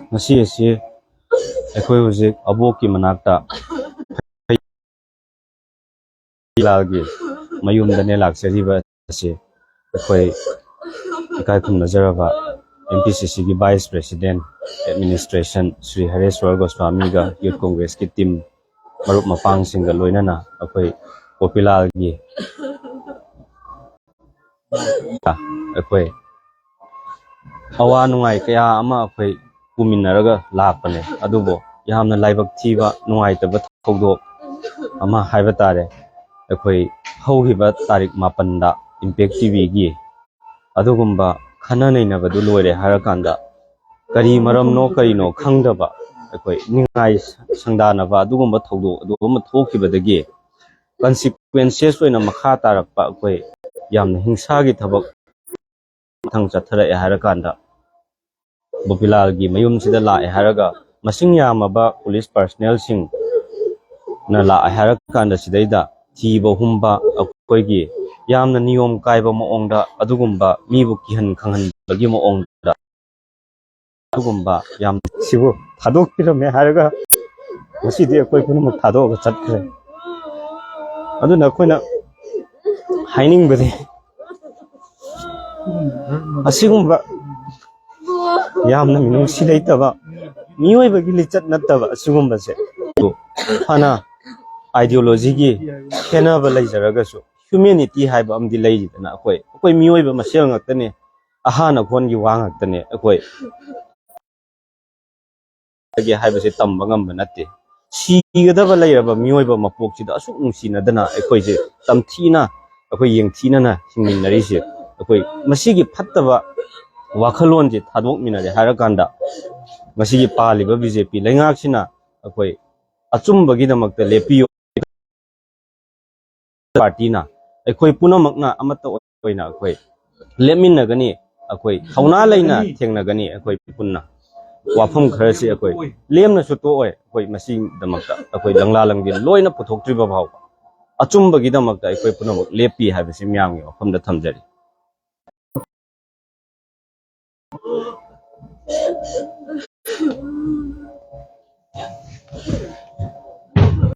Masih sih, aku hujik abu ki menakta lagi, mayum dane laksari ba sih, aku ikai kum nazar ba MPCC ki Vice President Administration Sri Hareswar Goswami ga Youth Congress ki team marup mapang singa loina na aku popular lagi, aku awan nungai kaya ama aku puminaraga lakpane adubo yamna laibak thiba nungai taba thogdo ama haiba tare akoi hauhiba tarik 8 da Impact TV gi adugumba khana nei na badu loire harakanda kari maram no kari no khangdaba akoi ningai sangdana ba adugumba thogdo adugumba thokibadagi consequences oina makha tarakpa akoi yamna hingsa gi thabak thang chathara harakanda Bopilal gi mayum sida la haraga masing yamaba police personnel sing na la harakanda sidaida thiba humba akoi gi yamna niyom kaiba maongda adugumba mibu kihan khanghan bagi maongda adugumba yam sibu thadok pirame haraga masidi akoi punum thadok chatkre aduna koina haining bade asigumba yamna minung silaitaba mioi bagi lichat nataba asugumba se fana ideology gi khena ba laijaraga su humanity haiba amdi laijidana akoi mioi ba masel ngaktane ahana khon gi wang ngaktane akoi age haiba se tamba ngamba natte sigadaba lairaba mioi ba mapok sida asuk nungsina dana akoi je tamthina akoi yengthina na hingminari se akoi masigi phattaba wakhalon je thadok minare harakanda masigi paliba BJP laingak sina akoi achumbagi damakta lepiyo party na akoi punamakna amata oina akoi leminna gani akoi hauna laina thengna gani akoi punna wafam kharasi akoi lemna su to oi akoi masing damakta akoi langla langdin loina puthoktriba bhaw achumbagi damakta akoi punamak lepi habisi myangni wafam da thamjari